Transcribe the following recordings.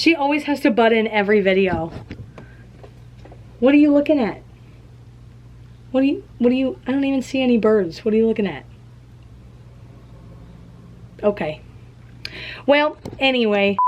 She always has to butt in every video. What are you looking at? What are you, I don't even see any birds. What are you looking at? Okay. Well, anyway.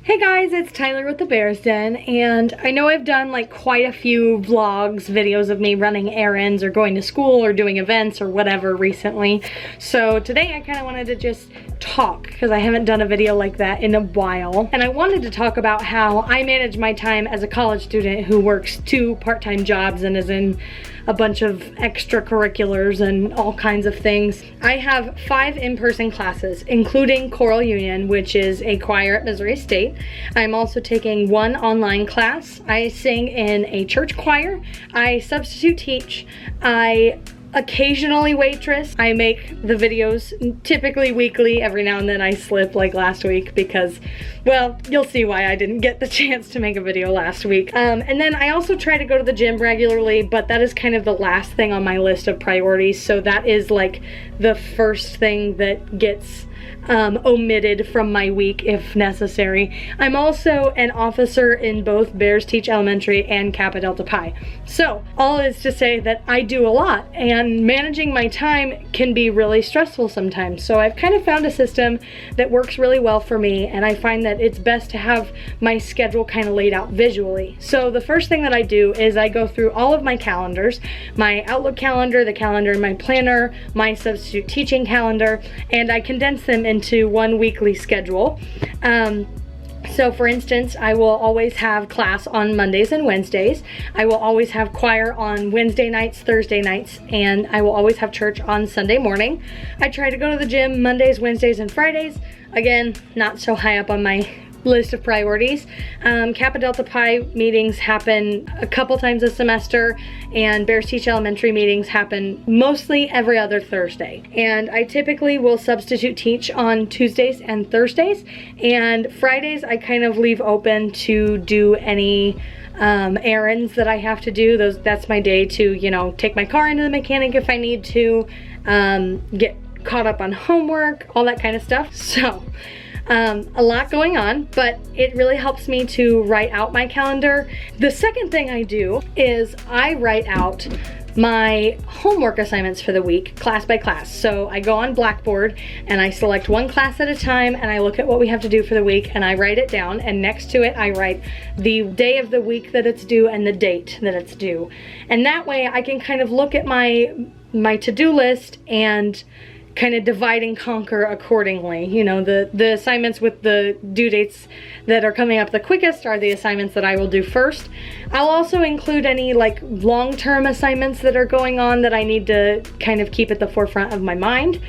Hey guys, it's Tyler with the Bears Den, and I know I've done like quite a few vlogs, videos of me running errands or going to school or doing events or whatever recently. So today I kind of wanted to just talk because I haven't done a video like that in a while. And I wanted to talk about how I manage my time as a college student who works 2 part-time jobs and is in a bunch of extracurriculars and all kinds of things. I have 5 in-person classes, including Choral Union, which is a choir at Missouri State. I'm also taking 1 online class. I sing in a church choir. I substitute teach. I occasionally waitress. I make the videos typically weekly. Every now and then I slip, like last week, because, well, you'll see why I didn't get the chance to make a video last week. And then I also try to go to the gym regularly, but that is kind of the last thing on my list of priorities. So that is like the first thing that gets omitted from my week if necessary. I'm also an officer in both Bears Teach Elementary and Kappa Delta Pi. So all is to say that I do a lot, and managing my time can be really stressful sometimes. So I've kind of found a system that works really well for me, and I find that it's best to have my schedule kind of laid out visually. So the first thing that I do is I go through all of my calendars, my Outlook calendar, the calendar in my planner, my substitute teaching calendar, and I condense them into 1 weekly schedule. So for instance, I will always have class on Mondays and Wednesdays. I will always have choir on Wednesday nights, Thursday nights, and I will always have church on Sunday morning. I try to go to the gym Mondays, Wednesdays, and Fridays. Again, not so high up on my list of priorities. Kappa Delta Pi meetings happen a couple times a semester, and Bears Teach Elementary meetings happen mostly every other Thursday. And I typically will substitute teach on Tuesdays and Thursdays, and Fridays I kind of leave open to do any errands that I have to do. That's my day to, you know, take my car into the mechanic if I need to, get caught up on homework, all that kind of stuff. So a lot going on, but it really helps me to write out my calendar. The second thing I do is I write out my homework assignments for the week, class by class. So I go on Blackboard and I select 1 class at a time, and I look at what we have to do for the week and I write it down, and next to it I write the day of the week that it's due and the date that it's due. And that way I can kind of look at my to-do list and kind of divide and conquer accordingly. You know, the assignments with the due dates that are coming up the quickest are the assignments that I will do first. I'll also include any like long-term assignments that are going on that I need to kind of keep at the forefront of my mind.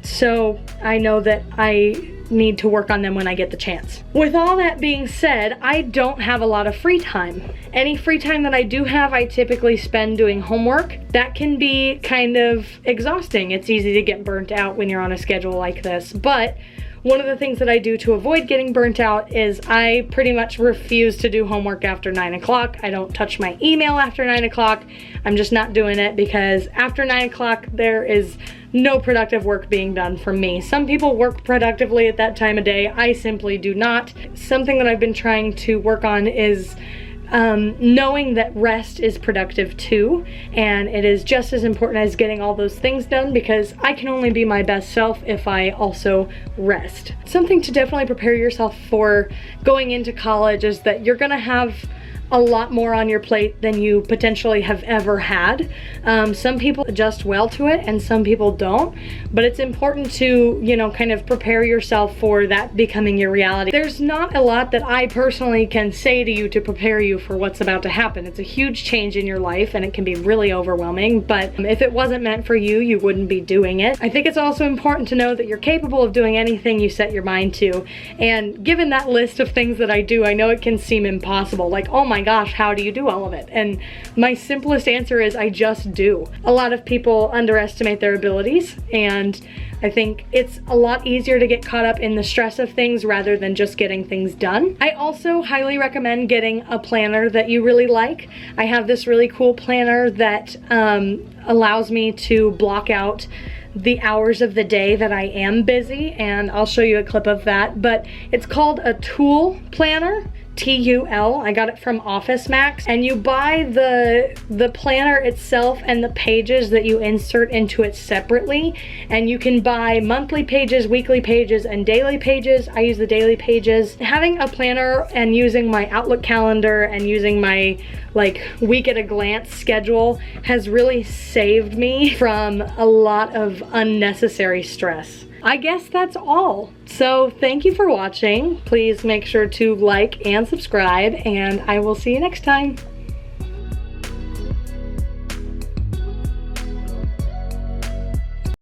So I know that I need to work on them when I get the chance. With all that being said, I don't have a lot of free time. Any free time that I do have, I typically spend doing homework. That can be kind of exhausting. It's easy to get burnt out when you're on a schedule like this, but one of the things that I do to avoid getting burnt out is I pretty much refuse to do homework after 9 o'clock. I don't touch my email after 9 o'clock. I'm just not doing it, because after 9 o'clock there is no productive work being done from me. Some people work productively at that time of day. I simply do not. Something that I've been trying to work on is knowing that rest is productive too, and it is just as important as getting all those things done, because I can only be my best self if I also rest. Something to definitely prepare yourself for going into college is that you're gonna have a lot more on your plate than you potentially have ever had. Some people adjust well to it and some people don't, but it's important to, you know, kind of prepare yourself for that becoming your reality. There's not a lot that I personally can say to you to prepare you for what's about to happen. It's a huge change in your life and it can be really overwhelming, but if it wasn't meant for you, you wouldn't be doing it. I think it's also important to know that you're capable of doing anything you set your mind to, and given that list of things that I do, I know it can seem impossible, like, oh my gosh, how do you do all of it? And my simplest answer is I just do. A lot of people underestimate their abilities, and I think it's a lot easier to get caught up in the stress of things rather than just getting things done. I also highly recommend getting a planner that you really like. I have this really cool planner that allows me to block out the hours of the day that I am busy, and I'll show you a clip of that. But it's called a Tool Planner. TUL. I got it from Office Max, and you buy the planner itself and the pages that you insert into it separately, and you can buy monthly pages, weekly pages, and daily pages. I use the daily pages. Having a planner and using my Outlook calendar and using my like week at a glance schedule has really saved me from a lot of unnecessary stress. I guess that's all. So thank you for watching. Please make sure to like and subscribe, and I will see you next time.